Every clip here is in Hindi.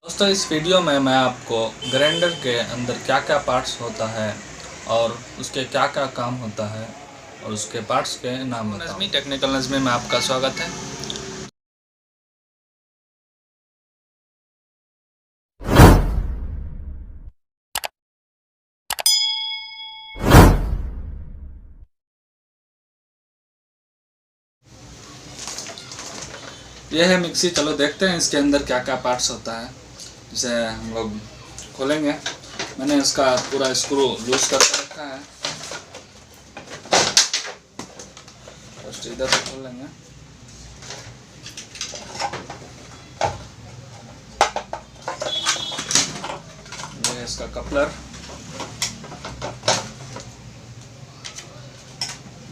दोस्तों इस वीडियो में मैं आपको ग्राइंडर के अंदर क्या क्या पार्ट्स होता है और उसके क्या क्या काम होता है और उसके पार्ट्स के नाम बताऊँ। टेक्निकल नज़्मी में आपका स्वागत है। यह है मिक्सी। चलो देखते हैं इसके अंदर क्या क्या पार्ट्स होता है। इसे हम लोग खोलेंगे। मैंने इसका पूरा स्क्रू लूज करके रखा है। फर्स्ट इधर से खोल लेंगे। ये है इसका कपलर,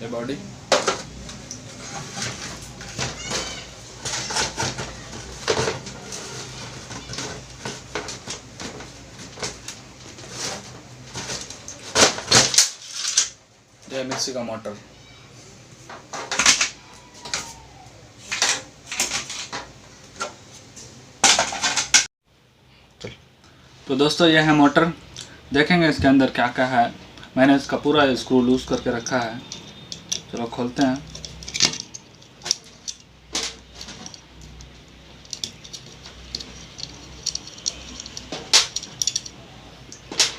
ये बॉडी, ये मिक्सी का मोटर। तो दोस्तों यह है मोटर। देखेंगे इसके अंदर क्या क्या है। मैंने इसका पूरा स्क्रू लूज करके रखा है। चलो खोलते हैं।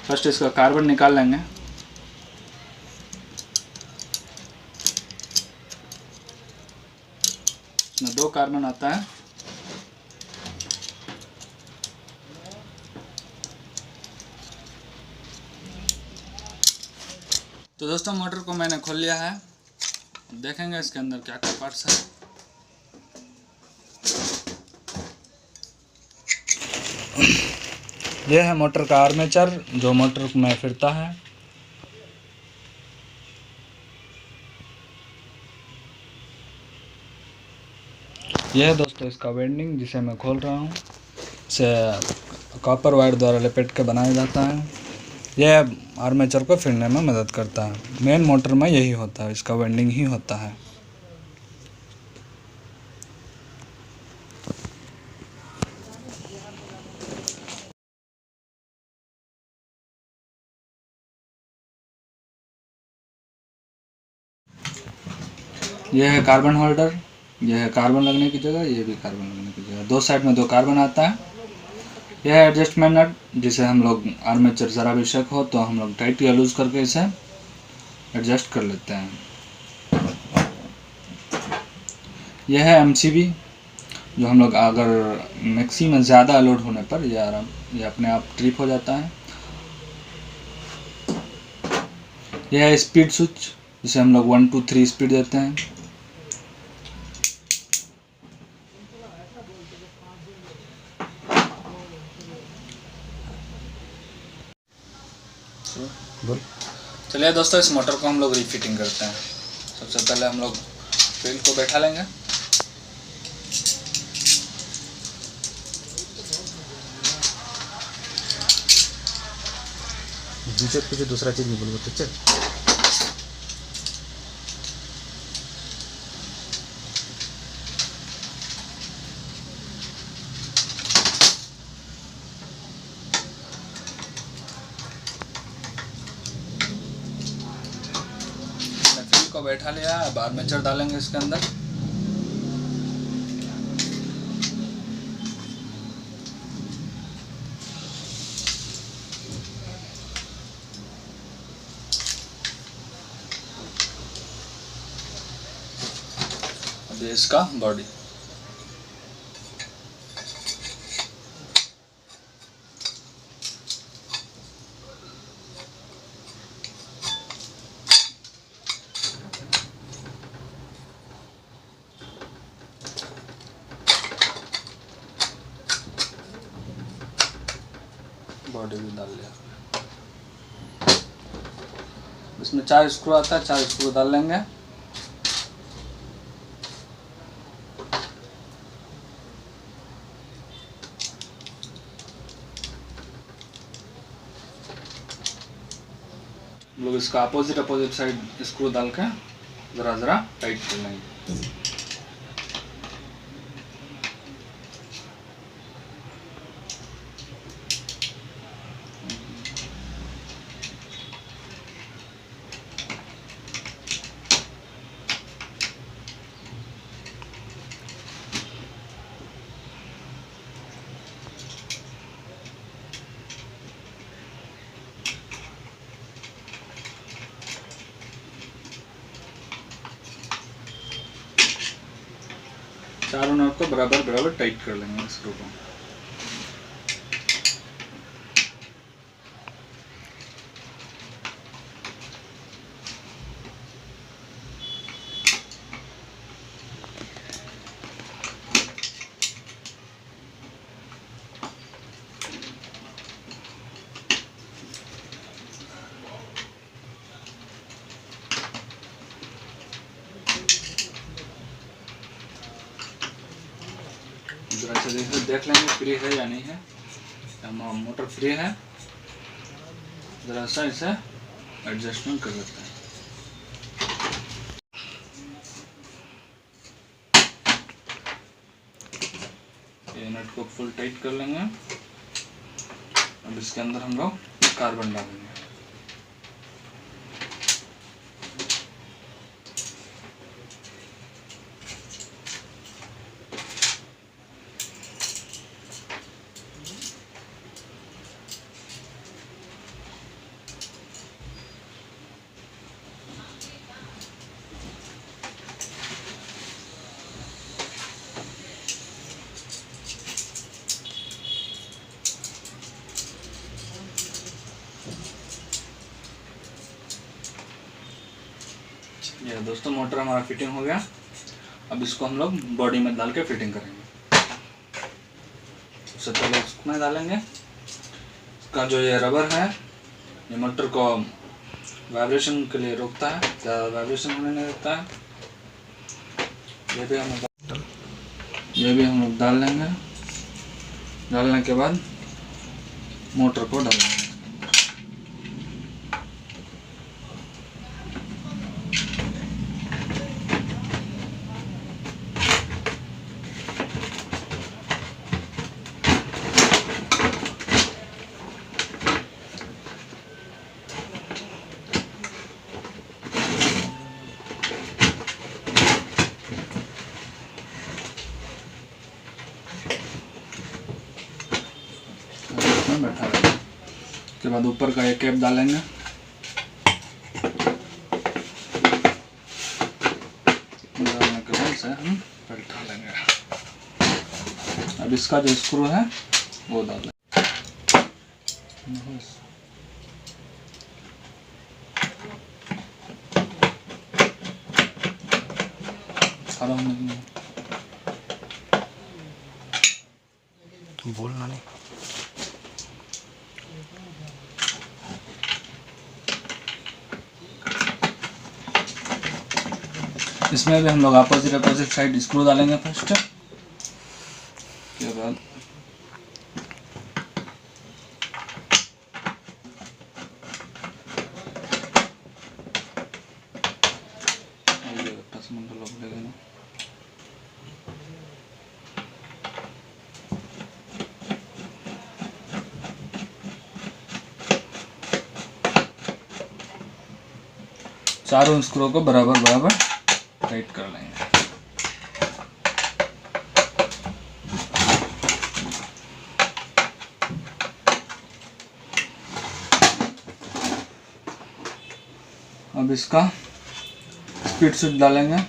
फर्स्ट इसका कार्बन निकाल लेंगे। इसमें 2 कार्बन आता है। तो दोस्तों मोटर को मैंने खोल लिया है। देखेंगे इसके अंदर क्या क्या पार्ट्स है। यह है मोटर का आर्मेचर जो मोटर में फिरता है। यह है दोस्तों इसका वेंडिंग जिसे मैं खोल रहा हूँ। इसे कॉपर वायर द्वारा लपेट के बनाया जाता है। यह आर्मेचर को फिरने में मदद करता है। मेन मोटर में यही होता है, इसका वेंडिंग ही होता है। यह है कार्बन होल्डर। यह है कार्बन लगने की जगह, यह भी कार्बन लगने की जगह। 2 साइड में 2 कार्बन आता है। यह है एडजस्टमेंट नट जिसे हम लोग आर्मेचर ज़रा भी शक हो तो हम लोग टाइट या लूज करके इसे एडजस्ट कर लेते हैं। यह है एमसीबी जो हम लोग अगर मैक्सी में ज़्यादा लोड होने पर ये अपने आप ट्रिप हो जाता है। यह है स्पीड स्विच जिसे हम लोग 1 2 3 स्पीड देते हैं। चलिए दोस्तों इस मोटर को हम लोग रीफिटिंग करते हैं। सबसे पहले हम लोग फ्रील को बैठा लेंगे। कुछ दूसरा चीज़ भी बोलो तो चल। फ्रील को बैठा लिया। अब आर्मेचर डालेंगे इसके अंदर। अब इसका बॉडी। बॉडी भी डाल लिया। इसमें 4 स्क्रू आता है, 4 स्क्रू डाल लेंगे। हम लोग इसका अपोजिट साइड स्क्रू डाल के ज़रा ज़रा टाइट कर लेंगे। चारों नट को बराबर बराबर टाइट कर लेंगे स्क्रू को। जरा से देख लेंगे फ्री है या नहीं है। मोटर फ्री है, जरा सा इसे एडजस्टमेंट कर लेते हैं। ये नट को फुल टाइट कर लेंगे। अब इसके अंदर हम लोग कार्बन डालेंगे। ये दोस्तों मोटर हमारा फिटिंग हो गया। अब इसको हम लोग बॉडी में डाल के फिटिंग करेंगे। सबसे पहले इसमें डालेंगे। इसका जो ये रबर है ये मोटर को वाइब्रेशन के लिए रोकता है, ज़्यादा वाइब्रेशन होने नहीं देता है। ये भी हम लोग डाल लेंगे। डालने के बाद मोटर को डालेंगे। बैठा रहेगा। उसके बाद ऊपर का एक कैप डालेंगे। डालने के बाद से हम बैठा लेंगे। अब इसका जो स्क्रू है वो डाल लेंगे। बोलना नहीं। इसमें भी हम लोग अपोजिट साइड स्क्रू डालेंगे फर्स्ट। के बाद चारों स्क्रू को बराबर बराबर टाइट कर लेंगे। अब इसका स्पीड स्विच डालेंगे।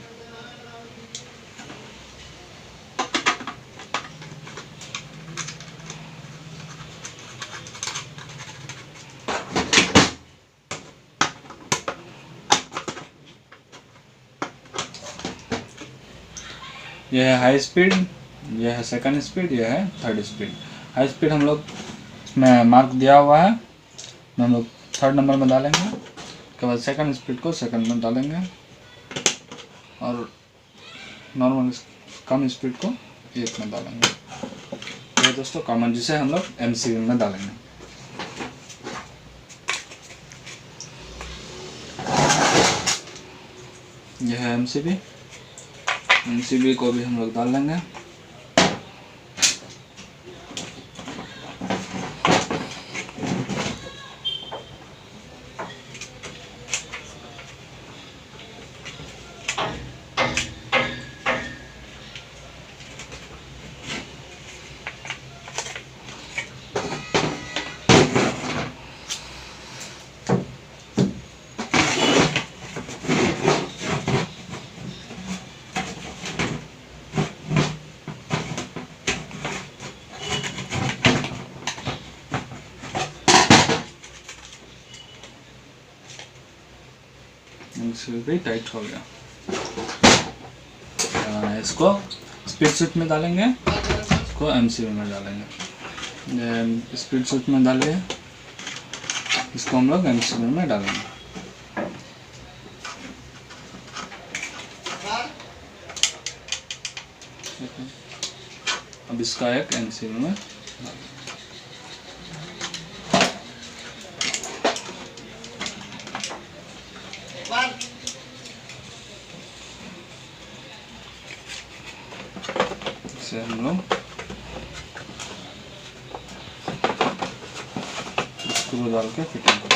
यह है हाई स्पीड, यह है सेकंड स्पीड, यह है थर्ड स्पीड। हाई स्पीड हम लोग इसमें मार्क दिया हुआ है, हम लोग थर्ड नंबर में डालेंगे। उसके बाद सेकंड स्पीड को सेकंड में डालेंगे और नॉर्मल कम स्पीड को एक में डालेंगे। ये दोस्तों कॉमन जिसे हम लोग एमसीबी में डालेंगे। यह है एमसीबी को भी हम लोग डाल लेंगे। एमसीबी भी टाइट हो गया। इसको स्पीड स्विच में डालेंगे, इसको एमसीबी में डालेंगे। स्पीड स्विच में डालिए, इसको हम लोग एमसीबी में डालेंगे। अब इसका एक एमसीबी में इसे हम लोग स्क्रू डाल के फिटिंग करें।